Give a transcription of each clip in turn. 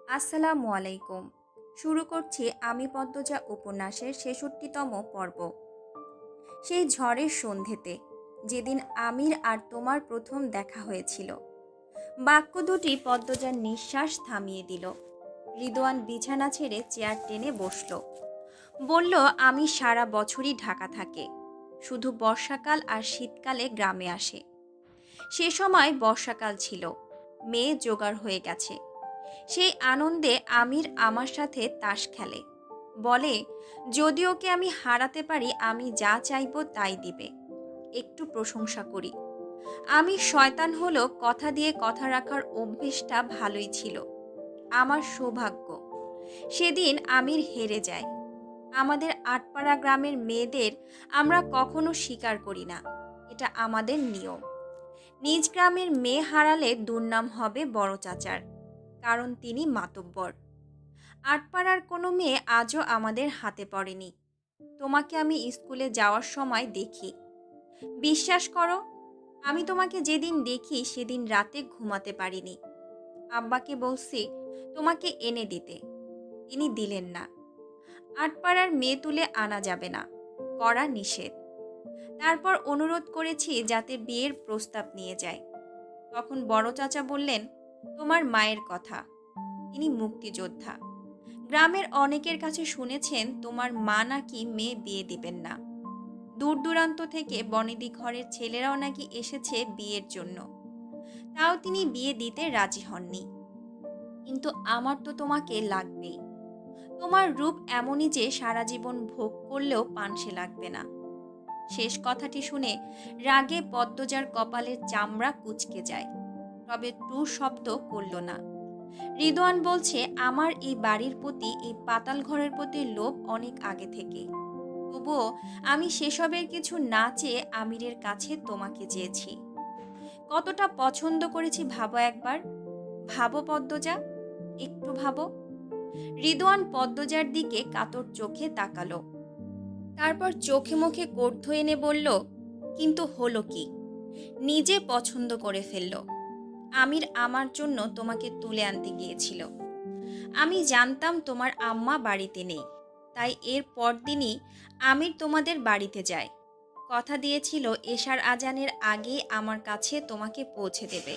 আসসালামু আলাইকুম। শুরু করছি আমি পদ্মজা উপন্যাসের ৬৬তম পর্ব। সেই ঝড়ের সন্ধেতে, যেদিন আমির আর তোমার প্রথম দেখা হয়েছিল। বাক্য দুটি পদ্মজার নিঃশ্বাস থামিয়ে দিল। রিদওয়ান বিছানা ছেড়ে চেয়ার টেনে বসল। বলল, আমি সারা বছরই ঢাকা থাকে, শুধু বর্ষাকাল আর শীতকালে গ্রামে আসে। সে সময় বর্ষাকাল ছিল, মেয়ে জোগাড় হয়ে গেছে। সেই আনন্দে আমির আমার সাথে তাস খেলে, বলে যদি ওকে আমি হারাতে পারি আমি যা চাইবো তাই দিবে। একটু প্রশংসা করি। আমি শয়তান হলো, কথা দিয়ে কথা রাখার অভ্যেসটা ভালোই ছিল। আমার সৌভাগ্য, সেদিন আমির হেরে যায়। আমাদের আটপাড়া গ্রামের মেয়েদের আমরা কখনো স্বীকার করি না, এটা আমাদের নিয়ম। নিজ গ্রামের মেয়ে হারালে দুর্নাম হবে বড় চাচার, কারণ তিনি মাতব্বর। আটপাড়ার কোনো মেয়ে আজও আমাদের হাতে পড়েনি। তোমাকে আমি স্কুলে যাওয়ার সময় দেখি। বিশ্বাস করো, আমি তোমাকে যেদিন দেখি সেদিন রাতে ঘুমাতে পারিনি। আব্বাকে বলছি তোমাকে এনে দিতে, তিনি দিলেন না। আটপাড়ার মেয়ে তুলে আনা যাবে না, করা নিষেধ। তারপর অনুরোধ করেছি যাতে বিয়ের প্রস্তাব নিয়ে যায়। তখন বড় চাচা বললেন, তোমার মায়ের কথা, তিনি মুক্তিযোদ্ধা। গ্রামের অনেকের কাছে শুনেছেন তোমার মা নাকি মেয়ে বিয়ে দিবেন না। দূর দূরান্ত থেকে বনেদি ঘরের ছেলেরাও নাকি এসেছে বিয়ের জন্য, তাও তিনি বিয়ে দিতে রাজি হননি। কিন্তু আমার তো তোমাকে লাগবেই। তোমার রূপ এমনই যে সারা জীবন ভোগ করলেও পানসে লাগবে না। শেষ কথাটি শুনে রাগে পদ্মজার কপালের চামড়া কুঁচকে যায়, তবে টু শব্দ করল না। রিদওয়ান বলছে, আমার এই বাড়ির প্রতি, এই পাতাল ঘরের প্রতি লোভ অনেক আগে থেকে। তবুও আমি সেসবের কিছু না চেয়ে আমিরের কাছে তোমাকে চেয়েছি। কতটা পছন্দ করেছি ভাবো একবার। ভাবো পদ্মজা, একটু ভাবো। রিদওয়ান পদ্মজার দিকে কাতর চোখে তাকালো, তারপর চোখে মুখে কর্ধ এনে বলল, কিন্তু হলো কি? নিজে পছন্দ করে ফেলল। আমির আমার জন্য তোমাকে তুলে আনতে গিয়েছিল। আমি জানতাম তোমার আম্মা বাড়িতে নেই, তাই এর পরদিনই আমির তোমাদের বাড়িতে যায়। কথা দিয়েছিল এশার আজানের আগেই আমার কাছে তোমাকে পৌঁছে দেবে।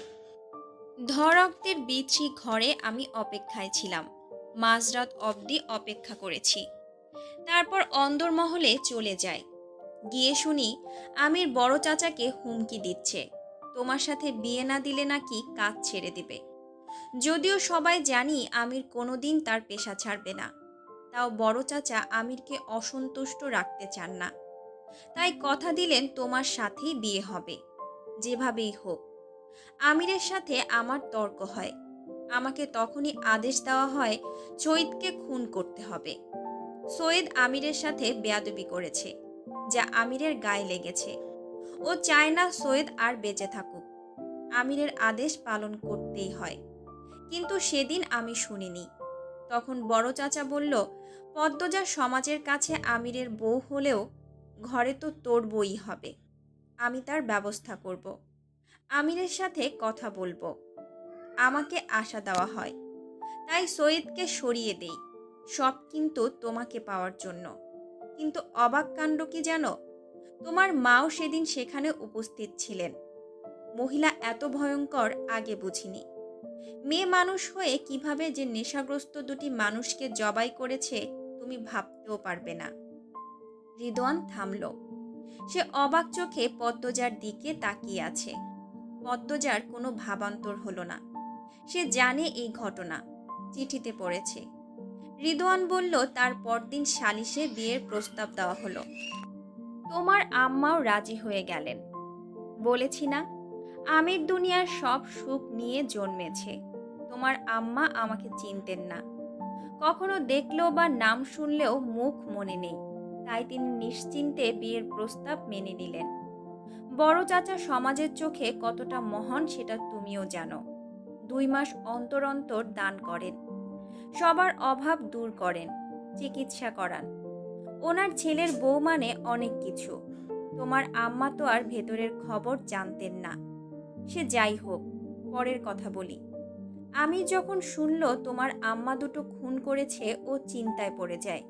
ধরক্তের বিচ্ছি ঘরে আমি অপেক্ষায় ছিলাম, মাঝরাত অবধি অপেক্ষা করেছি। তারপর অন্দরমহলে চলে যায়। গিয়ে শুনি আমির বড় চাচাকে হুমকি দিচ্ছে, তোমার সাথে বিয়ে না দিলে নাকি কাজ ছেড়ে দিবে। যদিও সবাই জানি আমির কোনোদিন তার পেশা ছাড়বে না, তাও বড় চাচা আমিরকে অসন্তুষ্ট রাখতে চান না। তাই কথা দিলেন তোমার সাথেই বিয়ে হবে, যেভাবেই হোক। আমিরের সাথে আমার তর্ক হয়। আমাকে তখনই আদেশ দেওয়া হয় সৈয়দকে খুন করতে হবে। সৈয়দ আমিরের সাথে বেয়াদবি করেছে, যা আমিরের গায়ে লেগেছে। ও চায় না সৈয়দ আর বেঁচে থাকুক। আমিরের আদেশ পালন করতেই হয়। কিন্তু সেদিন আমি শুনিনি। তখন বড় চাচা বলল, পদ্মজা সমাজের কাছে আমিরের বউ হলেও ঘরে তো তোর বই হবে। আমি তার ব্যবস্থা করব, আমিরের সাথে কথা বলবো। আমাকে আশা দেওয়া হয়, তাই সৈয়দকে সরিয়ে দেই, সব কিন্তু তোমাকে পাওয়ার জন্য। কিন্তু অবাক কাণ্ড কি জানো, তোমার মাও সেদিন সেখানে উপস্থিত ছিলেন। মহিলা এত ভয়ঙ্কর আগে বুঝিনি। মেয়ে মানুষ হয়ে কিভাবে যে নেশাগ্রস্ত দুটি মানুষকে জবাই করেছে তুমি ভাবতেও পারবে না। রিদওয়ান থামল। সে অবাক চোখে পদ্মজার দিকে তাকিয়ে আছে। পদ্মজার কোনো ভাবান্তর হলো না। সে জানে এই ঘটনা, চিঠিতে পড়েছে। রিদওয়ান বলল, তার পরদিন সালিশে বিয়ের প্রস্তাব দেওয়া হলো। তোমার আম্মাও রাজি হয়ে গেলেন। বলেছি না, আমির দুনিয়ার সব সুখ নিয়ে জন্মেছে। তোমার আম্মা আমাকে চিনতেন না, কখনো দেখলেও বা নাম শুনলেও মুখ মনে নেই, তাই তিনি নিশ্চিন্তে বিয়ের প্রস্তাব মেনে নিলেন। বড় চাচা সমাজের চোখে কতটা মহান সেটা তুমিও জানো। 2 মাস অন্তর অন্তর দান করেন, সবার অভাব দূর করেন, চিকিৎসা করান। ওনার ছেলের বউ মানে অনেক কিছু। তোমার আম্মা তো আর ভেতরের খবর জানতেন না। সে যাই হোক, পরের কথা বলি। আমি যখন শুনল তোমার আম্মা দুটো খুন করেছে ও চিন্তায় পড়ে যায়।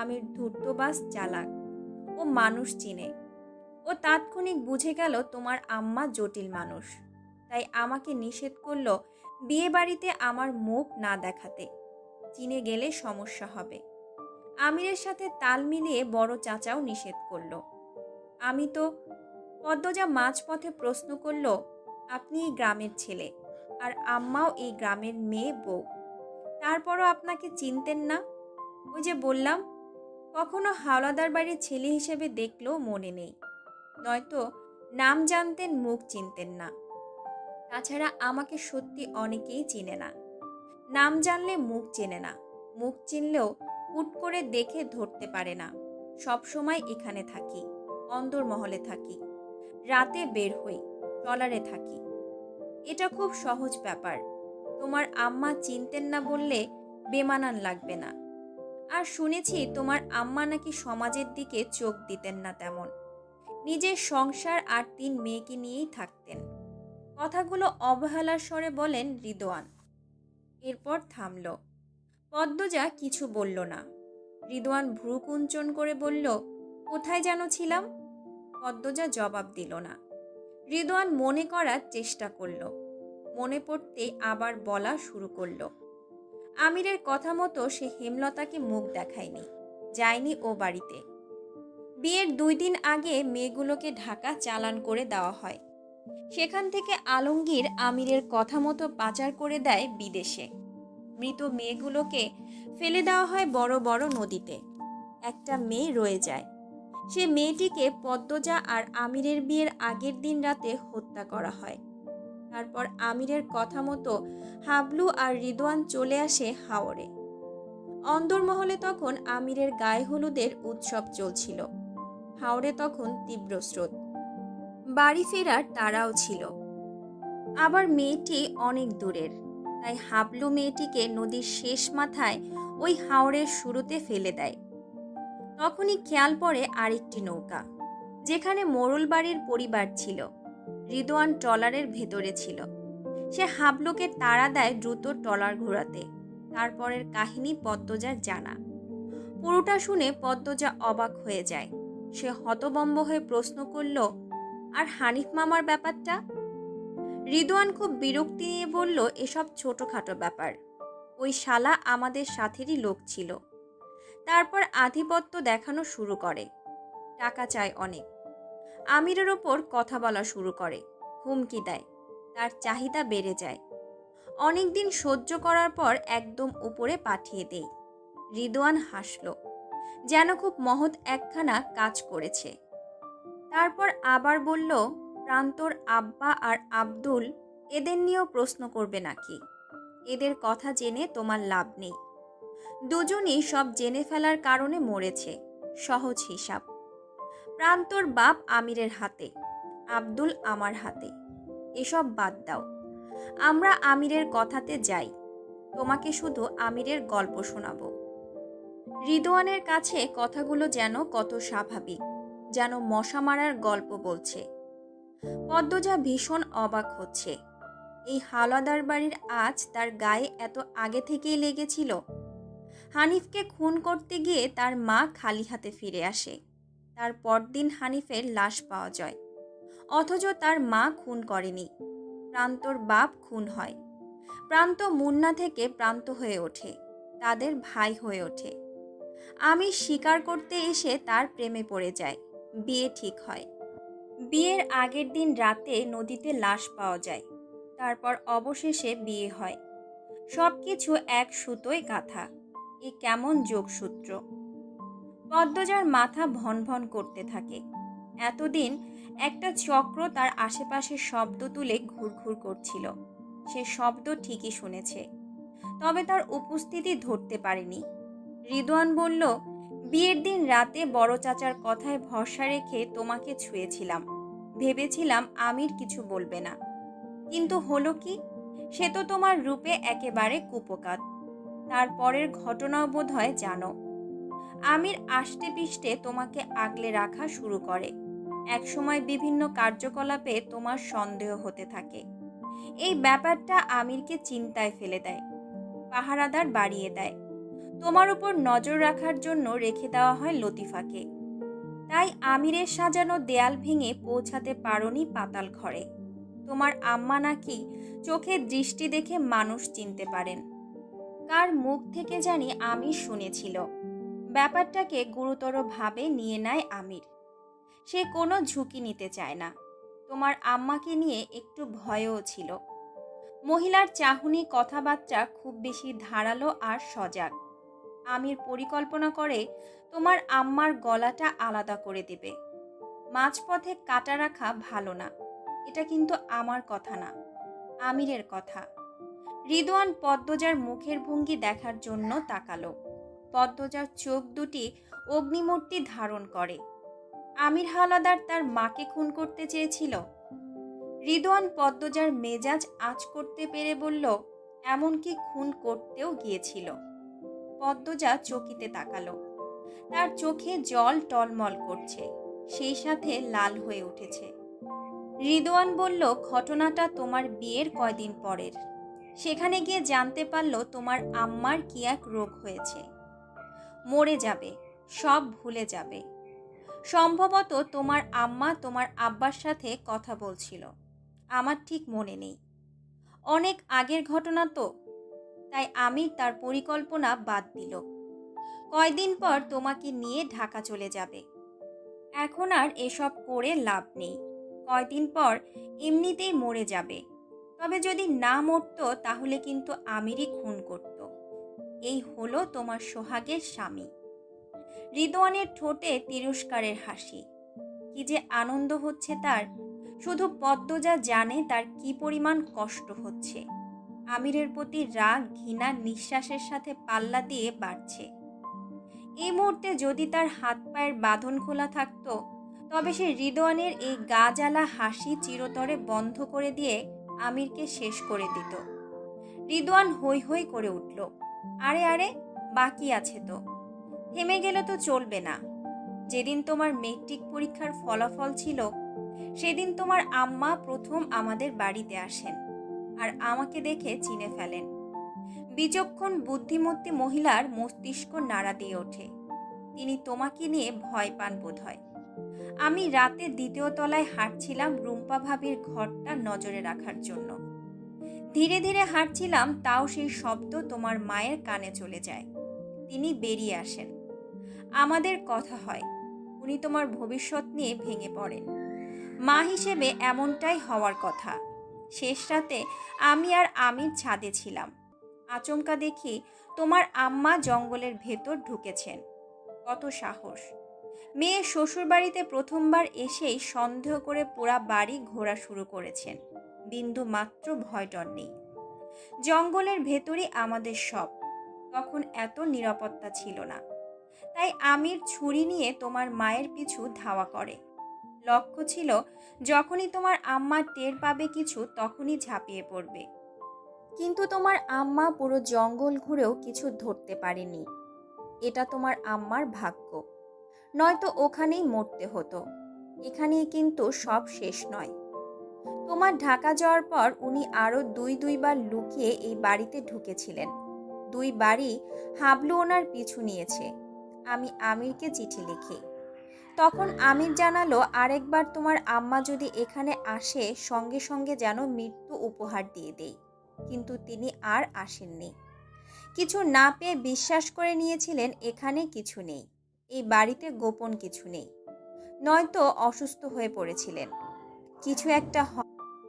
আমির ধূর্তবাস চালাক, ও মানুষ চিনে। ও তাৎক্ষণিক বুঝে গেল তোমার আম্মা জটিল মানুষ, তাই আমাকে নিষেধ করলো বিয়ে বাড়িতে আমার মুখ না দেখাতে। চিনে গেলে সমস্যা হবে। আমিরের সাথে তাল মিলিয়ে বড় চাচাও নিষেধ করলো। আমি তো পদ্মজা মাঝপথে প্রশ্ন করলো, আপনি এই গ্রামের ছেলে, আর আম্মাও এই গ্রামের মেয়ে বউ, তারপরও আপনাকে চিনতেন না? ওই যে বললাম, কখনো হাওলাদার বাড়ির ছেলে হিসেবে দেখলেও মনে নেই, নয়তো নাম জানতেন, মুখ চিনতেন না। তাছাড়া আমাকে সত্যি অনেকেই চিনে না। নাম জানলে মুখ চেনে না, মুখ চিনলেও হুট করে দেখে ধরতে পারে না। সব সময় এখানে থাকি, অন্দরমহলে থাকি, রাতে বের হই, ট্রলারে থাকি। এটা খুব সহজ ব্যাপার। তোমার আম্মা চিনতেন না বললে বেমানান লাগবে না। আর শুনেছি তোমার আম্মা নাকি সমাজের দিকে চোখ দিতেন না তেমন। নিজের সংসার আর 3 মেয়েকে নিয়েই থাকতেন। কথাগুলো অবহেলার স্বরে বলেন রিদওয়ান। এরপর থামল। পদ্মজা কিছু বলল না। রিদওয়ান ভ্রু কুঞ্চন করে বলল, কোথায় যেন ছিলাম? পদ্মজা জবাব দিল না। রিদওয়ান মনে করার চেষ্টা করল। মনে পড়তে আবার বলা শুরু করলো। আমিরের কথা মতো সে হেমলতাকে মুখ দেখায়নি, যায়নি ও বাড়িতে। বিয়ের 2 দিন আগে মেয়েগুলোকে ঢাকা চালান করে দেওয়া হয়। সেখান থেকে আলমগীর আমিরের কথা মতো পাচার করে দেয় বিদেশে। মৃত মেয়েগুলোকে ফেলে দেওয়া হয় বড় বড় নদীতে। একটা মেয়ে রয়ে যায়। সে মেয়েটিকে পদ্মজা আর আমিরের বিয়ের আগের দিন রাতে হত্যা করা হয়। তারপর আমিরের কথা মতো হাবলু আর রিদওয়ান চলে আসে হাওরে। অন্দরমহলে তখন আমিরের গায়ে হলুদের উৎসব চলছিল। হাওরে তখন তীব্র স্রোত। বাড়ি ফেরার তাড়াও ছিল। আবার মেয়েটি অনেক দূরের, তাই হাবলু মেয়েটিকে নদীর শেষ মাথায় ওই হাওরের শুরুতে ফেলে দেয়। তখনই খেয়াল পড়ে আরেকটি নৌকা, যেখানে মোড়ল বাড়ির পরিবার ছিল। রিদওয়ান ট্রলারের ভেতরে ছিল। সে হাবলুকে তাড়া দেয় দ্রুত ট্রলার ঘোরাতে। তারপরের কাহিনী পদ্মজার জানা। পুরোটা শুনে পদ্মজা অবাক হয়ে যায়। সে হতবম্ব হয়ে প্রশ্ন করল, আর হানিফ মামার ব্যাপারটা? রিদওয়ান খুব বিরক্তি নিয়ে বলল, এসব ছোটখাটো ব্যাপার। ওই শালা আমাদের সাথেরই লোক ছিল। তারপর আধিপত্য দেখানো শুরু করে। টাকা চায় অনেক। আমিরের ওপর কথা বলা শুরু করে, হুমকি দেয়। তার চাহিদা বেড়ে যায়। অনেকদিন সহ্য করার পর একদম উপরে পাঠিয়ে দেই। রিদওয়ান হাসল, যেন খুব মহৎ একখানা কাজ করেছে। তারপর আবার বলল, প্রান্তর আব্বা আর আব্দুল, এদের নিয়েও প্রশ্ন করবে নাকি? এদের কথা জেনে তোমার লাভ নেই। দুজনই সব জেনে ফেলার কারণে মরেছে। সহজ হিসাব। প্রান্তর বাপ আমিরের হাতে, আব্দুল আমার হাতে। এসব বাদ দাও। আমরা আমিরের কথাতে যাই। তোমাকে শুধু আমিরের গল্প শোনাবো। রিদওয়ানের কাছে কথাগুলো যেন কত স্বাভাবিক, যেন মশা মারার গল্প বলছে। পদ্মজা ভীষণ অবাক হচ্ছে। এই হাওলাদার বাড়ির আজ তার গায়ে এত আগে থেকেই লেগেছিল। হানিফকে খুন করতে গিয়ে তার মা খালি হাতে ফিরে আসে। তার পরদিন হানিফের লাশ পাওয়া যায়, অথচ তার মা খুন করেনি। প্রান্তর বাপ খুন হয়। প্রান্ত মুন্না থেকে প্রান্ত হয়ে ওঠে, তাদের ভাই হয়ে ওঠে। আমি স্বীকার করতে এসে তার প্রেমে পড়ে যায়। বিয়ে ঠিক হয়। বিয়ের আগের দিন রাতে নদীতে লাশ পাওয়া যায়। তারপর অবশেষে বিয়ে হয়। সবকিছু এক সুতোয় গাঁথা। এ কেমন যোগসূত্র! পদ্মজার মাথা ভনভন করতে থাকে। এতদিন একটা চক্র তার আশেপাশে শব্দ তুলে ঘুরঘুর করছিল। সে শব্দ ঠিকই শুনেছে, তবে তার উপস্থিতি ধরতে পারেনি। রিদওয়ান বলল, বিয়ের দিন রাতে বড় চাচার কথায় ভরসা রেখে তোমাকে ছুঁয়েছিলাম। ভেবেছিলাম আমির কিছু বলবে না, কিন্তু হলো কি? সে তো তোমার রূপে একেবারে কুপোকাত। তারপরের ঘটনাও বোধহয় জানো। আমির আষ্টে পিষ্টে তোমাকে আগলে রাখা শুরু করে। একসময় বিভিন্ন কার্যকলাপে তোমার সন্দেহ হতে থাকে। এই ব্যাপারটা আমিরকে চিন্তায় ফেলে দেয়। পাহারাদার বাড়িয়ে দেয়। তোমার উপর নজর রাখার জন্য রেখে দেওয়া হয় লতিফাকে। তাই আমিরের সাজানো দেয়াল ভেঙে পৌঁছাতে পারোনি পাতাল ঘরে। তোমার আম্মা নাকি চোখের দৃষ্টি দেখে মানুষ চিনতে পারেন। কার মুখ থেকে জানি আমির শুনেছিল। ব্যাপারটাকে গুরুতরভাবে নিয়ে নেয় আমির। সে কোনো ঝুঁকি নিতে চায় না। তোমার আম্মাকে নিয়ে একটু ভয়ও ছিল। মহিলার চাহনি কথাবার্তা খুব বেশি ধারালো আর সজাগ। আমির পরিকল্পনা করে তোমার আম্মার গলাটা আলাদা করে দেবে। মাঝপথে কাটা রাখা ভালো না। এটা কিন্তু আমার কথা না, আমিরের কথা। রিদওয়ান পদ্মজার মুখের ভঙ্গি দেখার জন্য তাকালো। পদ্মজার চোখ দুটি অগ্নিমূর্তি ধারণ করে। আমির হাওলাদার তার মাকে খুন করতে চেয়েছিল। রিদওয়ান পদ্মজার মেজাজ আঁচ করতে পেরে বলল, এমনকি খুন করতেও গিয়েছিল। পদ্মজা চকিতে তাকালো। তার চোখে জল টলমল করছে, সেই সাথে লাল হয়ে উঠেছে। রিদওয়ান বলল, ঘটনাটা তোমার বিয়ের কয়দিন পরের। সেখানে গিয়ে জানতে পারলো তোমার আম্মার কি এক রোগ হয়েছে। মরে যাবে, সব ভুলে যাবে। সম্ভবত তোমার আম্মা তোমার আব্বার সাথে কথা বলছিল। আমার ঠিক মনে নেই, অনেক আগের ঘটনা তো। তাই আমির তার পরিকল্পনা বাদ দিল। কয়দিন পর তোমাকে নিয়ে ঢাকা চলে যাবে। এখন আর এসব করে লাভ নেই। কয়দিন পর এমনিতেই মরে যাবে। তবে যদি না মরতো তাহলে কিন্তু আমিরই খুন করত। এই হলো তোমার সোহাগের স্বামী। রিদওয়ানের ঠোঁটে তিরস্কারের হাসি। কি যে আনন্দ হচ্ছে তার! শুধু পদ্মজা জানে তার কি পরিমাণ কষ্ট হচ্ছে। আমিরের প্রতি রাগ ঘৃণা নিঃশ্বাসের সাথে পাল্লা দিয়ে বাড়ছে। এই মুহূর্তে যদি তার হাত পায়ের বাঁধন খোলা থাকতো, তবে সে রিদওয়ানের এই গা জ্বালা হাসি চিরতরে বন্ধ করে দিয়ে আমিরকে শেষ করে দিত। রিদওয়ান হৈ হৈ করে উঠল। আরে আরে, বাকি আছে তো। থেমে গেলে তো চলবে না। যেদিন তোমার মেট্রিক পরীক্ষার ফলাফল ছিল, সেদিন তোমার আম্মা প্রথম আমাদের বাড়িতে আসেন আর আমাকে দেখে চিনে ফেলেন। বিচক্ষণ বুদ্ধিমতী মহিলার মস্তিষ্ক নাড়া দিয়ে ওঠে। তিনি তোমাকে নিয়ে ভয় পান বোধহয়। আমি রাতে দ্বিতীয় তলায় হাঁটছিলাম রুম্পা ভাবির ঘরটা নজরে রাখার জন্য। ধীরে ধীরে হাঁটছিলাম, তাও সেই শব্দ তোমার মায়ের কানে চলে যায়। তিনি বেরিয়ে আসেন। আমাদের কথা হয়। উনি তোমার ভবিষ্যৎ নিয়ে ভেঙে পড়েন। মা হিসেবে এমনটাই হওয়ার কথা। শেষ রাতে আমি আর আমির ছাদে ছিলাম। আচমকা দেখি তোমার আম্মা জঙ্গলের ভেতর ঢুকেছেন। কত সাহস! মেয়ে শ্বশুর বাড়িতে প্রথমবার এসেই সন্দেহ করে পুরা বাড়ি ঘোরা শুরু করেছেন। বিন্দু মাত্র ভয় ডর নেই। জঙ্গলের ভেতরই আমাদের সব। তখন এত নিরাপত্তা ছিল না। তাই আমির ছুরি নিয়ে তোমার মায়ের পিছু ধাওয়া করে। লক্ষ্য ছিল, যখনই তোমার আম্মা টের পাবে কিছু, তখনই ঝাঁপিয়ে পড়বে। কিন্তু তোমার আম্মা পুরো জঙ্গল ঘুরেও কিছু ধরতে পারেনি। এটা তোমার আম্মার ভাগ্য। নয়তো ওখানেই মরতে হতো। এখানেই কিন্তু সব শেষ নয়। তোমার ঢাকা যাওয়ার পর উনি আরও দুইবার লুকিয়ে এই বাড়িতে ঢুকেছিলেন। দুইবারই হাবলু ওনার পিছু নিয়েছে। আমি আমিরকে চিঠি লিখি। তখন আমির জানালো, আরেকবার তোমার আম্মা যদি এখানে আসে, সঙ্গে সঙ্গে যেন মৃত্যু উপহার দিয়ে দেই। কিন্তু তিনি আর আসেননি। কিছু না পেয়ে বিশ্বাস করে নিয়েছিলেন এখানে কিছু নেই, এই বাড়িতে গোপন কিছু নেই। নয়তো অসুস্থ হয়ে পড়েছিলেন।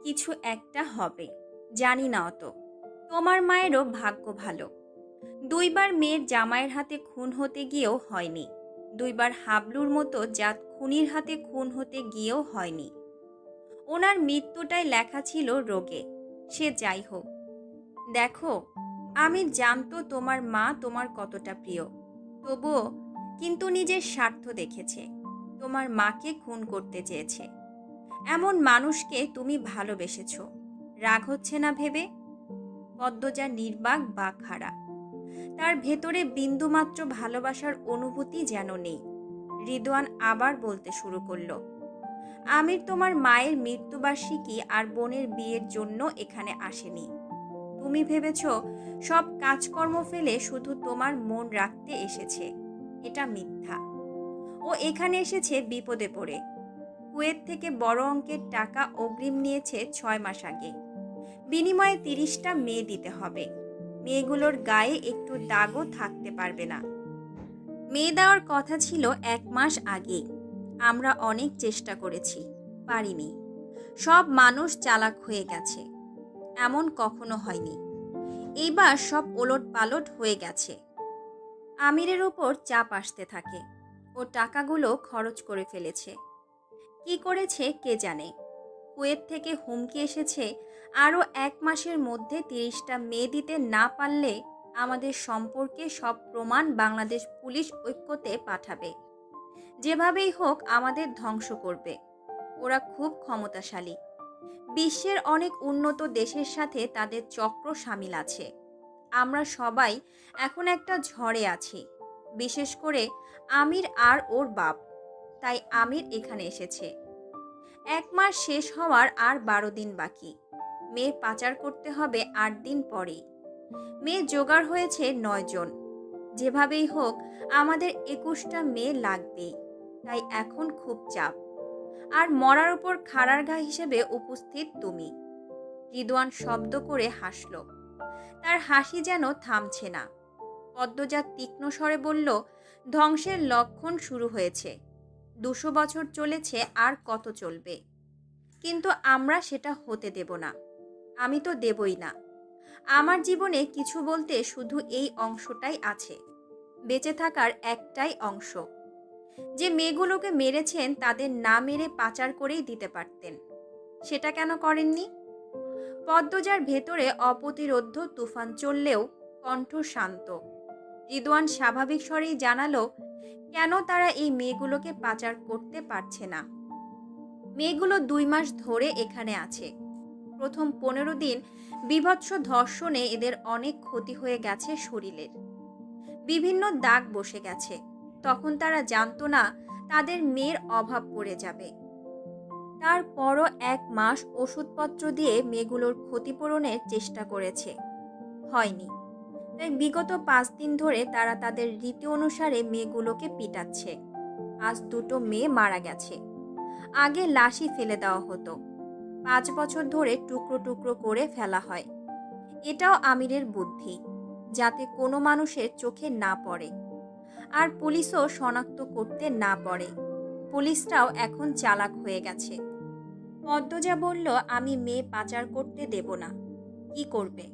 কিছু একটা হবে, জানি না অত। তোমার মায়েরও ভাগ্য ভালো। দুইবার মেয়ের জামাইয়ের হাতে খুন হতে গিয়েও হয়নি। দুইবার হাবলুর মতো জাত খুনির হাতে খুন হতে গিয়েও হয়নি। ওনার মৃত্যুটাই লেখা ছিল রোগে। সে যাই হোক, দেখো, আমি জানতো তোমার মা তোমার কতটা প্রিয়। তবুও কিন্তু নিজের স্বার্থ দেখেছে। তোমার মাকে খুন করতে চেয়েছে। এমন মানুষকে তুমি ভালোবেসেছ। রাগ হচ্ছে না ভেবে? পদ্মজা নির্বাক বা খাড়া। তার ভেতরে বিন্দুমাত্র ভালোবাসার অনুভূতি যেন নেই। রিদওয়ান আবার বলতে শুরু করলো, আমির তোমার মায়ের মৃত্যুবার্ষিকী আর বোনের বিয়ের জন্য এখানে আসেনি। তুমি ভেবেছ সব কাজকর্ম ফেলে শুধু তোমার মন রাখতে এসেছে। এটা মিথ্যা। ও এখানে এসেছে বিপদে পড়ে। কুয়েত থেকে বড় অঙ্কের টাকা অগ্রিম নিয়েছে 6 মাস আগে। বিনিময়ে 30টা মেয়ে দিতে হবে। মেয়েগুলোর গায়ে একটু দাগও থাকতে পারবে না। মেয়ে দেওয়ার কথা ছিল 1 মাস আগে। আমরা অনেক চেষ্টা করেছি, পারিনি। সব মানুষ চালাক হয়ে গেছে। এমন কখনো হয়নি। এইবার সব ওলটপালট হয়ে গেছে। আমিরের ওপর চাপ আসতে থাকে। ও টাকাগুলো খরচ করে ফেলেছে। কি করেছে কে জানে। কুয়েত থেকে হুমকি এসেছে আরও 1 মাসের মধ্যে 30টা মেয়ে দিতে না পারলে আমাদের সম্পর্কে সব প্রমাণ বাংলাদেশ পুলিশ ঐক্যতে পাঠাবে। যেভাবেই হোক আমাদের ধ্বংস করবে। ওরা খুব ক্ষমতাশালী। বিশ্বের অনেক উন্নত দেশের সাথে তাদের চক্র সামিল আছে। আমরা সবাই এখন একটা ঝড়ে আছি, বিশেষ করে আমির আর ওর বাপ। তাই আমির এখানে এসেছে। 1 মাস শেষ হওয়ার আর 12 দিন বাকি। মেয়ে পাচার করতে হবে 8 দিন পরেই। মেয়ে জোগাড় হয়েছে 9 জন। যেভাবেই হোক আমাদের 21টা মেয়ে লাগবেই। তাই এখন খুব চাপ। আর মরার উপর খাড়ার ঘা হিসেবে উপস্থিত তুমি। রিদওয়ান শব্দ করে হাসল। তার হাসি যেন থামছে না। পদ্মজা তীক্ষ্ণ স্বরে বলল, ধ্বংসের লক্ষণ শুরু হয়েছে। 200 বছর চলেছে, আর কত চলবে? কিন্তু আমরা সেটা হতে দেব না। আমি তো দেবই না। আমার জীবনে কিছু বলতে শুধু এই অংশটাই আছে। বেঁচে থাকার একটাই অংশ। যে মেয়েগুলোকে মেরেছেন তাদের না মেরে পাচার করেই দিতে পারতেন। সেটা কেন করেননি? পদ্মজার ভেতরে অপ্রতিরোধ্য তুফান চললেও কণ্ঠ শান্ত। রিদওয়ান স্বাভাবিক স্বরেই জানালো, কেন তারা এই মেয়েগুলোকে পাচার করতে পারছে না। মেয়েগুলো 2 মাস ধরে এখানে আছে। প্রথম 15 দিন বীভৎস ধর্ষণে এদের অনেক ক্ষতি হয়ে গেছে শরীরের। বিভিন্ন দাগ বসে গেছে। তখন তারা জানতো না তাদের মেয়ের অভাব পড়ে যাবে। তারপরও 1 মাস ওষুধপত্র দিয়ে মেয়েগুলোর ক্ষতিপূরণের চেষ্টা করেছে, হয়নি। তাই বিগত 5 দিন ধরে তারা তাদের রীতি অনুসারে মেয়েগুলোকে পিটাচ্ছে। আজ 2টো মেয়ে মারা গেছে। আগে লাশই ফেলে দেওয়া হতো। 5 বছর ধরে টুকরো টুকরো করে ফেলা হয়। এটাও আমিরের বুদ্ধি, যাতে কোনো মানুষের চোখে না পড়ে। আর পুলিশও শনাক্ত করতে না পারে। পুলিশটাও এখন চালাক হয়ে গেছে। পদ্মজা বলল, আমি মেয়ে পাচার করতে দেব না। কি করবে?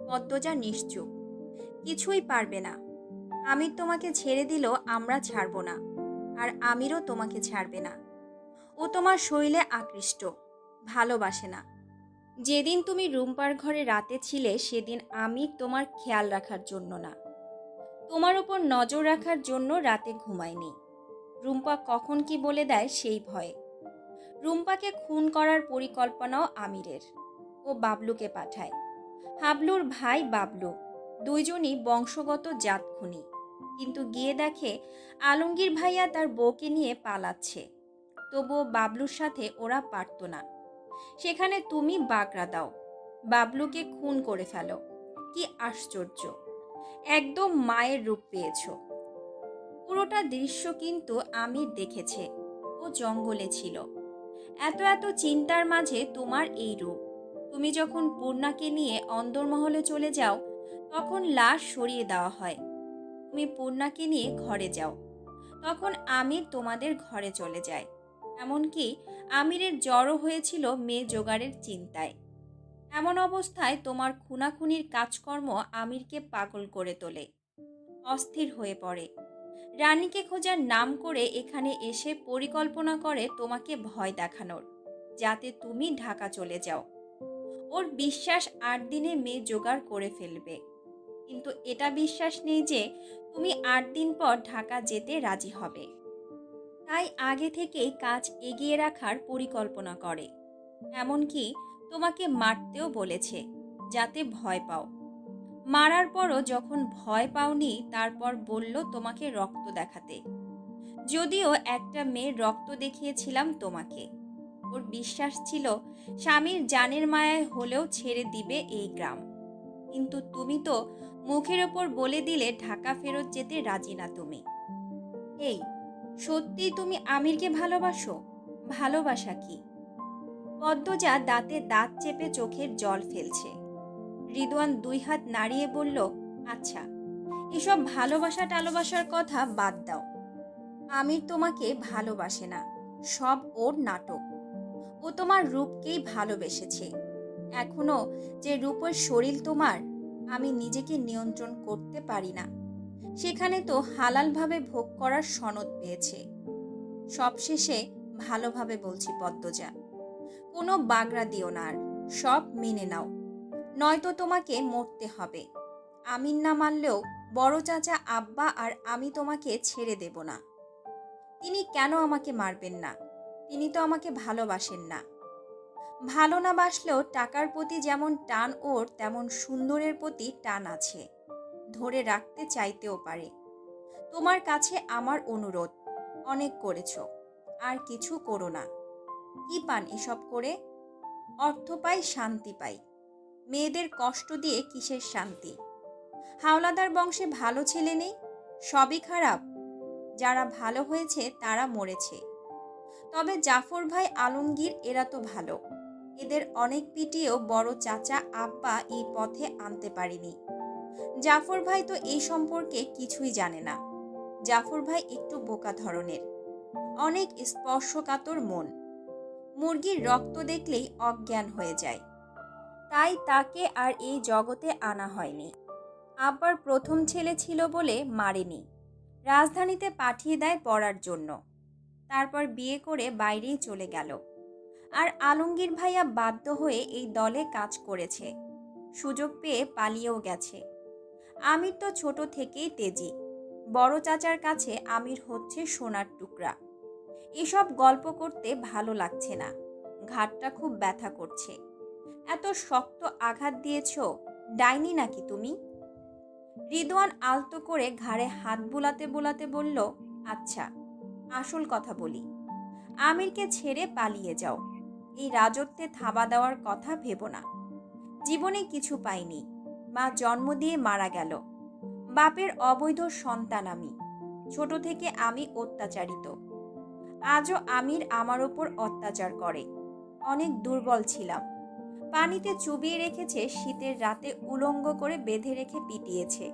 পদ্মজা নিশ্চুপ। কিছুই পারবে না। আমির তোমাকে ছেড়ে দিল, আমরা ছাড়ব না। আর আমিরও তোমাকে ছাড়বে না। ও তোমার শরীরে আকৃষ্ট, ভালোবাসে না। যেদিন তুমি রুম্পার ঘরে রাতে ছিলে সেদিন আমির তোমার খেয়াল রাখার জন্য না, তোমার উপর নজর রাখার জন্য রাতে ঘুমায়নি। রুম্পা কখন কি বলে দেয় সেই ভয়ে। রুম্পাকে খুন করার পরিকল্পনাও আমিরের। ও বাবলুকে পাঠায়। হাবলুর ভাই বাবলু, দুইজনই বংশগত জাত খুনি। কিন্তু গিয়ে দেখে আলমগীর ভাইয়া তার বউকে নিয়ে পালাচ্ছে। তবুও বাবলুর সাথে ওরা পারত না। সেখানে তুমি বাগড়া দাও, বাবলুকে খুন করে ফেলো। কি আশ্চর্য! একদম মায়ের রূপ পেয়েছ। পুরোটা দৃশ্য কিন্তু আমির দেখেছে। ও জঙ্গলে ছিল। এত এত চিন্তার মাঝে তোমার এই রূপ। তুমি যখন পূর্ণাকে নিয়ে অন্দরমহলে চলে যাও তখন লাশ সরিয়ে দেওয়া হয়। তুমি পূর্ণাকে নিয়ে ঘরে যাও, তখন আমির তোমাদের ঘরে চলে যায়। এমনকি আমিরের জ্বরও হয়েছিল মেয়ে জোগাড়ের চিন্তায়। এমন অবস্থায় তোমার খুনাখুনির কাজকর্ম আমিরকে পাগল করে তোলে, অস্থির হয়ে পড়ে। রানীকে খোঁজার নাম করে এখানে এসে পরিকল্পনা করে তোমাকে ভয় দেখানোর, যাতে তুমি ঢাকা চলে যাও। ওর বিশ্বাস 8 দিনে মেয়ে জোগাড় করে ফেলবে। কিন্তু এটা বিশ্বাস নেই যে তুমি 8 দিন পর ঢাকা যেতে রাজি হবে। তাই আগে থেকেই কাজ এগিয়ে রাখার পরিকল্পনা করে। এমনকি তোমাকে মারতেও বলেছে, যাতে ভয় পাও। মারার পরও যখন ভয় পাওনি তারপর বলল তোমাকে রক্ত দেখাতে। যদিও একটা মেয়ের রক্ত দেখিয়েছিলাম তোমাকে। ওর বিশ্বাস ছিল স্বামীর জানের মায়ায় হলেও ছেড়ে দিবে এই গ্রাম। কিন্তু তুমি তো মুখের ওপর বলে দিলে ঢাকা ফেরত যেতে রাজি না তুমি। এই, সত্যি তুমি আমিরকে ভালোবাসো? ভালোবাসা কি? পদ্মজা দাঁতে দাঁত চেপে চোখের জল ফেলছে। রিদওয়ান দুই হাত নাড়িয়ে বলল, আচ্ছা, এসব ভালোবাসা টালোবাসার কথা বাদ দাও। আমির তোমাকে ভালোবাসে না, সব ওর নাটক। ও তোমার রূপকেই ভালোবেসেছে। এখনো যে রূপের শরীর তোমার, আমি নিজেকে নিয়ন্ত্রণ করতে পারি না, সেখানে তো হালালভাবে ভোগ করার সনদ পেয়েছে। সবশেষে ভালোভাবে বলছি পদ্মজা, কোনো বাগড়া দিও না আর, সব মেনে নাও, নয়তো তোমাকে মরতে হবে। আমিন না মানলেও বড় চাচা আব্বা আর আমি তোমাকে ছেড়ে দেব না। তিনি কেন আমাকে মারবেন না? তিনি তো আমাকে ভালোবাসেন না। ভালো না বাসলেও টাকার প্রতি যেমন টান ওর, তেমন সুন্দরের প্রতি টান আছে, ধরে রাখতে চাইতেও পারে। তোমার কাছে আমার অনুরোধ, অনেক করেছ, আর কিছু করো না। কি পান এসব করে? অর্থ পাই, শান্তি পাই, মেয়েদের কষ্ট দিয়ে কিসের শান্তি? হাওলাদার বংশে ভালো ছেলে নেই, সবই খারাপ। যারা ভালো হয়েছে তারা মরেছে। তবে জাফর ভাই, আলমগীর এরা তো ভালো। এদের অনেক পিটিয়েও বড় চাচা আব্বা এই পথে আনতে পারেনি। জাফর ভাই তো এই সম্পর্কে কিছুই জানে না। জাফর ভাই একটু বোকা ধরনের, অনেক স্পর্শকাতর মন। মুরগির রক্ত দেখলেই অজ্ঞান হয়ে যায়, তাই তাকে আর এই জগতে আনা হয়নি। আব্বার প্রথম ছেলে ছিল বলে মারেনি, রাজধানীতে পাঠিয়ে দেয় পড়ার জন্য। তারপর বিয়ে করে বাইরেই চলে গেল। আর আলমগীর ভাইয়া বাধ্য হয়ে এই দলে কাজ করেছে, সুযোগ পেয়ে পালিয়েও গেছে। আমির তো ছোট থেকেই তেজি। বড় চাচার কাছে আমির হচ্ছে সোনার টুকরা। এসব গল্প করতে ভালো লাগছে না, ঘাটটা খুব ব্যথা করছে। এত শক্ত আঘাত দিয়েছ, ডাইনি নাকি তুমি? রিদওয়ান আলতো করে ঘাড়ে হাত বুলাতে বুলাতে বলল, আচ্ছা, আসল কথা বলি। আমিরকে ছেড়ে পালিয়ে যাও। এই রাজত্বে থাবা দেওয়ার কথা ভেবো না। জীবনে কিছু পাইনি, মা জন্ম দিয়ে মারা গেল। বাপের অবৈধ সন্তান আমি। ছোট থেকে আমি অত্যাচারিত। আজও আমির আমার ওপর অত্যাচার করে। অনেক দুর্বল ছিলাম। পানিতে চুবিয়ে রেখেছে, শীতের রাতে উলঙ্গ করে বেঁধে রেখে পিটিয়েছে।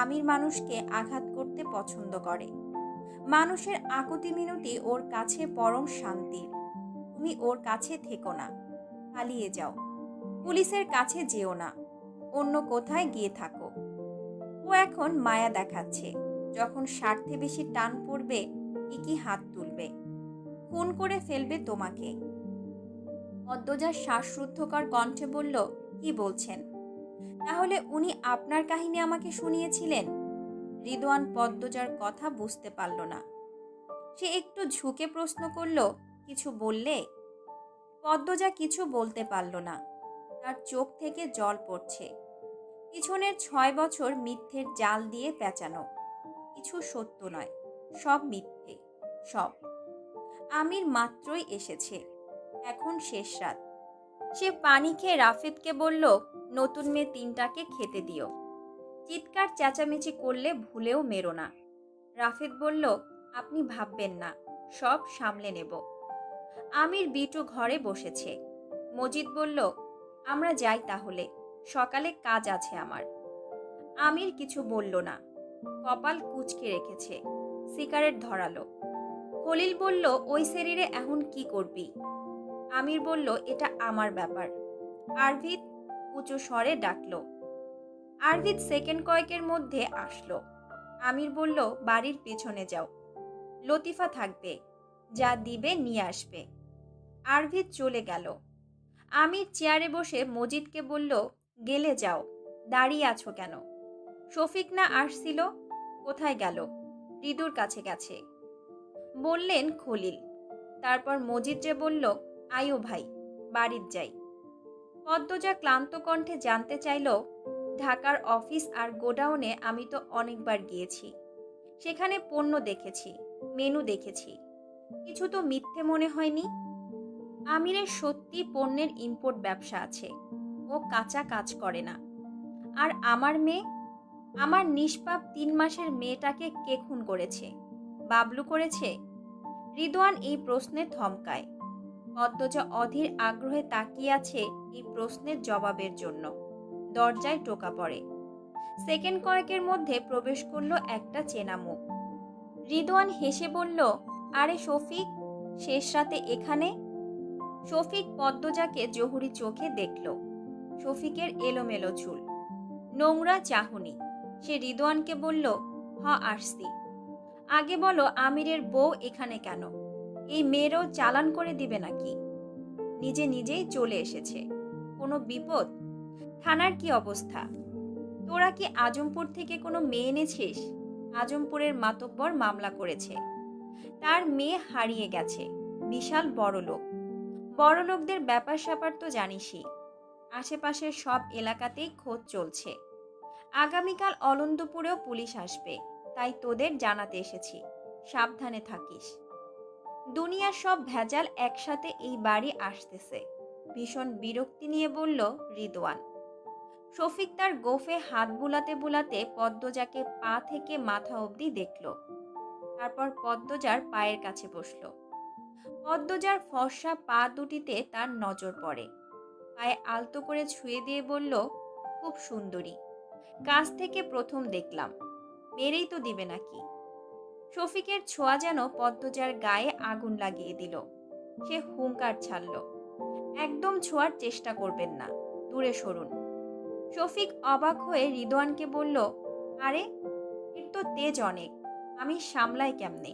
আমির মানুষকে আঘাত করতে পছন্দ করে। মানুষের আকুতি মিনতি ওর কাছে পরম শান্তির। তুমি ওর কাছে থেকো না, পালিয়ে যাও। পুলিশের কাছে যেও না, অন্য কোথায় গিয়ে থাকো। ও এখন মায়া দেখাচ্ছে, যখন স্বার্থে বেশি টান পড়বে কি হাত তুলবে, খুন করে ফেলবে তোমাকে। পদ্মজার শ্বাসরুদ্ধকর কণ্ঠে বলল, কি বলছেন? তাহলে উনি আপনার কাহিনী আমাকে শুনিয়েছিলেন? রিদওয়ান পদ্মজার কথা বুঝতে পারল না। সে একটু ঝুঁকে প্রশ্ন করল, কিছু বললে? পদ্মজা কিছু বলতে পারল না। তার চোখ থেকে জল পড়ছে। পিছনের 6 বছর মিথ্যের জাল দিয়ে পেঁচানো, কিছু সত্য নয়, সব মিথ্যে, সব। আমির মাত্রই এসেছে, এখন শেষ রাত। সে পানি খেয়ে রাফেদকে বলল, নতুন মেয়ে 3টাকে খেতে দিও। চিৎকার চেঁচামেচি করলে ভুলেও মেরো না। রাফেদ বলল, আপনি ভাববেন না, সব সামলে নেব। আমির বিটু ঘরে বসেছে। মজিদ বলল, আমরা যাই তাহলে, সকালে কাজ আছে আমার। আমির কিছু বলল না, কপাল কুঁচকে রেখেছে। সিগারেট ধরালো। খলিল বলল, ওই শরীরে এখন কি করবি? আমির বলল, এটা আমার ব্যাপার। আরভিদ উঁচু স্বরে ডাকলো। আরভিদ সেকেন্ড কয়েকের মধ্যে আসলো। আমির বলল, বাড়ির পেছনে যাও, লতিফা থাকবে, যা দিবে নিয়ে আসবে। আরভিদ চলে গেল। আমির চেয়ারে বসে মজিদকে বলল, গেলে যাও, দাঁড়িয়ে আছো কেন? শফিক না আসছিল, কোথায় গেল? রিদুর কাছে গেছে, বললেন খলিল। তারপর মজিদ যে বলল, আয়ো ভাই, বাড়ির যাই। পদ্মজা ক্লান্ত কণ্ঠে জানতে চাইল, ঢাকার অফিস আর গোডাউনে আমি তো অনেকবার গিয়েছি, সেখানে পণ্য দেখেছি, মেনু দেখেছি, কিছু তো মিথ্যে মনে হয়নি। আমিরের সত্যি পণ্যের ইম্পোর্ট ব্যবসা আছে, ও কাঁচা কাজ করে না। আর আমার মেয়ে, আমার নিষ্পাপ 3 মাসের মেয়েটাকে কে খুন করেছে? বাবলু করেছে? রিদওয়ান এই প্রশ্নে থমকায়। পদ্মজা অধীর আগ্রহে তাকিয়ে আছে এই প্রশ্নের জবাবের জন্য। দরজায় টোকা পড়ে। সেকেন্ড কয়েকের মধ্যে প্রবেশ করলো একটা চেনা মুখ। রিদওয়ান হেসে বলল, আরে শফিক, শেষ রাতে এখানে? শফিক পদ্মজাকে জহুরি চোখে দেখল। শফিকের এলোমেলো চুল, নোংরা চাহনি। সে রিদওয়ানকে বলল, আসছি। আগে বলো, আমিরের বউ এখানে কেন? এই মেয়েরও চালান করে দিবে নাকি? নিজে নিজেই চলে এসেছে। কোনো বিপদ? থানার কি অবস্থা? তোরা কি আজমপুর থেকে কোনো মেয়ে এনেছিস? আজমপুরের মাতব্বর মামলা করেছে, তার মেয়ে হারিয়ে গেছে। বিশাল বড়লোক। বড়লোকদের ব্যাপার স্যাপার তো জানিসই। আশেপাশের সব এলাকাতেই খোঁজ চলছে। আগামীকাল অলন্দপুরেও পুলিশ আসবে, তাই তোদের জানাতে এসেছি। সাবধানে থাকিস। দুনিয়ার সব ভেজাল একসাথে এই বাড়ি আসতেছে। ভীষণ বিরক্তি নিয়ে বলল রিদওয়ান। শফিক তার গোফে হাত বুলাতে বুলাতে পদ্মজাকে পা থেকে মাথা অবধি দেখল। তারপর পদ্মজার পায়ের কাছে বসল। পদ্মজার ফর্সা পা দুটিতে তার নজর পড়ে। পায়ে আলতো করে ছুঁয়ে দিয়ে বলল, খুব সুন্দরী। কাছ থেকে প্রথম দেখলাম। মেরেই তো দিবে নাকি? শফিকের ছোঁয়া যেন পদ্মজার গায়ে আগুন লাগিয়ে দিল। সে হুঙ্কার ছাড়ল, একদম ছোঁয়ার চেষ্টা করবেন না, দূরে সরুন। শফিক অবাক হয়ে রিদওয়ানকে বলল, আরে, এর তো তেজ অনেক, আমি সামলাই কেমনে?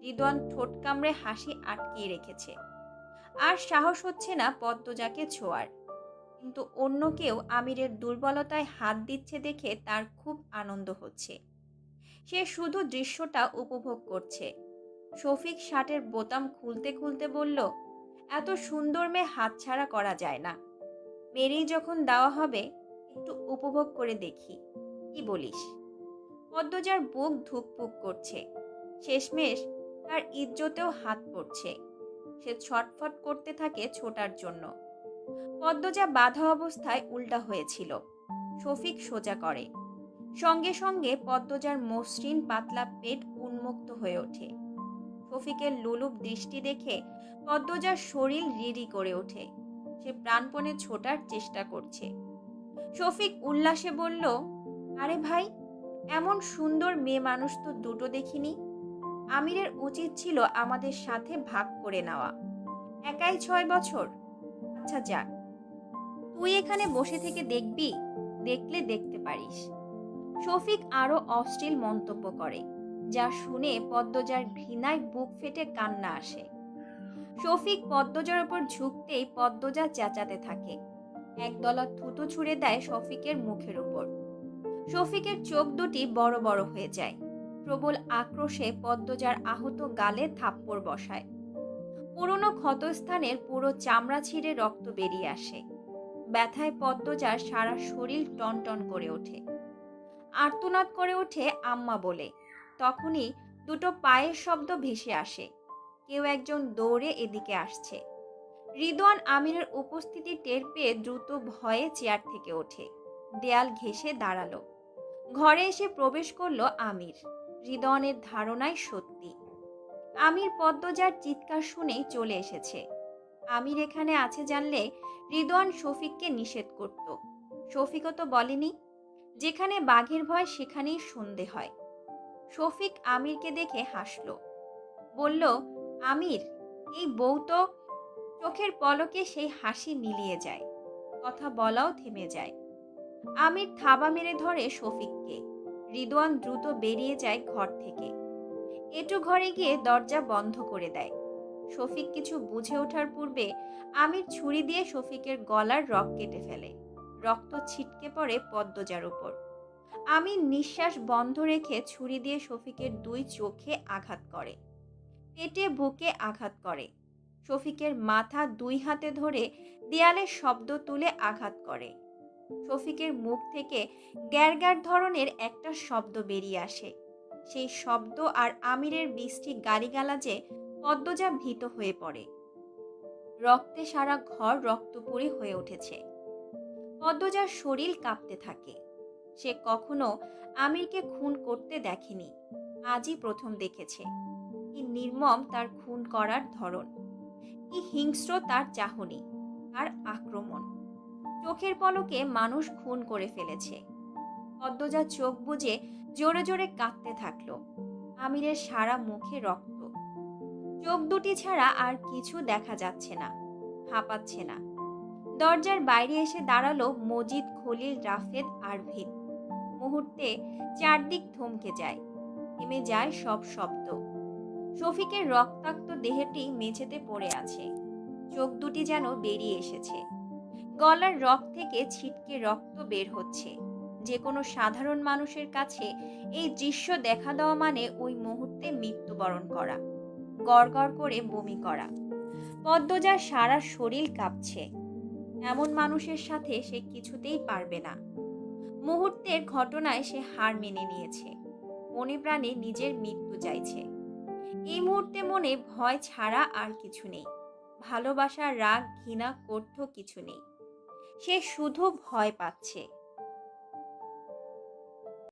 রিদওয়ান ঠোঁট কামড়ে হাসি আটকিয়ে রেখেছে। আর সাহস হচ্ছে না পদ্মজাকে ছোঁয়ার। কিন্তু অন্য কেউ আমিরের দুর্বলতায় হাত দিচ্ছে দেখে তার খুব আনন্দ হচ্ছে। সে শুধু দৃশ্যটা উপভোগ করছে। শফিক শার্টের বোতাম খুলতে খুলতে বলল, এত সুন্দর মেয়ে হাতছাড়া করা যায় না। মেরেই যখন দেওয়া হবে, একটু উপভোগ করে দেখি, কি বলিস? পদ্মজার বুক ধুকপুক করছে। শেষমেশ তার ইজ্জতেও হাত পড়ছে। সে ছটফট করতে থাকে ছোটার জন্য। পদ্মজা বাধা অবস্থায় উল্টা হয়েছিল। শফিক সোজা করে। সঙ্গে সঙ্গে পদ্মজার মসৃণ পাতলা পেট উন্মুক্ত হয়ে ওঠে। শফিকের লোলুপ দৃষ্টি দেখে পদ্মজার শরীর রিরি করে ওঠে। সে প্রাণপণে ছোটার চেষ্টা করছে। শফিক উল্লাসে বলল, আরে ভাই, এমন সুন্দর মেয়ে মানুষ তো দুটো দেখিনি। আমিরের উচিত ছিল আমাদের সাথে ভাগ করে নেওয়া। একাই 6 বছর। আচ্ছা যাক, তুই এখানে বসে থেকে দেখবি? দেখলে দেখতে পারিস। শফিক আরো অশ্লীল মন্তব্য করে, যা শুনে পদ্মজার ঘৃণায় বুক ফেটে কান্না আসে। শফিক পদ্মজার ওপর ঝুঁকতেই পদ্মজা চেঁচাতে থাকে। একদলা থুতু ছুঁড়ে দেয় শফিকের মুখের উপর। শফিকের চোখ দুটি বড় বড় হয়ে যায়। প্রবল আক্রোশে পদ্মজার আহত গালে থাপ্পড় বসায়। পুরনো ক্ষতস্থানের পুরো চামড়া ছিঁড়ে রক্ত বেরিয়ে আসে। ব্যথায় পদ্মজার সারা শরীর টনটন করে ওঠে। আর্তনাদ করে ওঠে আম্মা বলে। তখনই দুটো পায়ের শব্দ ভেসে আসে। কেউ একজন দৌড়ে এদিকে আসছে। রিদওয়ান আমিরের উপস্থিতি টের পেয়ে দ্রুত ভয়ে চেয়ার থেকে ওঠে। দেয়াল ঘেঁষে দাঁড়ালো। ঘরে এসে প্রবেশ করলো আমির। রিদওয়ানের ধারণায় সত্যি। আমির পদ্মজার চিৎকার শুনেই চলে এসেছে। আমির এখানে আছে জানলে রিদওয়ান শফিককে নিষেধ করত। শফিকও তো বলেনি, যেখানে বাঘের ভয় সেখানেই সন্ধে হয়। শফিক আমিরকে দেখে হাসল। বলল, আমির, এই বউ তো। চোখের পলকে সেই হাসি মিলিয়ে যায়। কথা বলাও থেমে যায়। আমির থাবা মেরে ধরে শফিককে। রিদওয়ান দ্রুত বেরিয়ে যায় ঘর থেকে। এটু ঘরে গিয়ে দরজা বন্ধ করে দেয়। শফিক কিছু বুঝে ওঠার পূর্বে আমির ছুরি দিয়ে শফিকের গলার রগ কেটে ফেলে। রক্ত ছিটকে পড়ে পদ্মজার উপর। আমির নিঃশ্বাস বন্ধ রেখে ছুরি দিয়ে শফিকের 2 চোখে আঘাত করে। পেটে বুকে আঘাত করে। শফিকের মাথা 2 হাতে ধরে দেয়ালে শব্দ তুলে আঘাত করে। শফিকের মুখ থেকে গ্যারগ্যার ধরনের একটা শব্দ বেরিয়ে আসে। সেই শব্দ আর আমিরের বৃষ্টি গালিগালাজে পদ্মজা ভীত হয়ে পড়ে। রক্তে সারা ঘর রক্তপুরী হয়ে উঠেছে। পদ্মজার শরীর কাঁপতে থাকে। সে কখনো আমিরকে খুন করতে দেখেনি, আজই প্রথম দেখেছে। কি নির্মম তার খুন করার ধরন, কি হিংস্র তার চাহনি আর আক্রমণ। চোখের পলকে মানুষ খুন করে ফেলেছে। পদ্মজা চোখ বুজে জোরে জোরে কাঁদতে থাকলো। আমিরের সারা মুখে রক্ত, চোখ দুটি ছাড়া আর কিছু দেখা যাচ্ছে না, হাঁপাচ্ছে না। দরজার বাইরে এসে দাঁড়ালো মজিদ, খলিল, রাফেদ, আরভিদ। মুহূর্তে চারদিক থমকে যায়, থেমে যায় সব শব্দ। শফিকের রক্তাক্ত দেহটি মেঝেতে পড়ে আছে, চোখ দুটি যেন বেরিয়ে এসেছে। গলার রক থেকে ছিটকে রক্ত বের হচ্ছে। যে কোনো সাধারণ মানুষের কাছে এই দৃশ্য দেখা দেওয়া মানে ওই মুহূর্তে মৃত্যুবরণ করা, গড়গড় করে বমি করা। পদ্মজার সারা শরীর কাঁপছে। এমন মানুষের সাথে সে কিছুতেই পারবে না। মুহূর্তের ঘটনায় সে হার মেনে নিয়েছে, মনে প্রাণে নিজের মৃত্যু চাইছে। এই মুহূর্তে মনে ভয় ছাড়া আর কিছু নেই, ভালোবাসা, রাগ, ঘৃণা, ক্রোধ কিছু নেই। সে শুধু ভয় পাচ্ছে।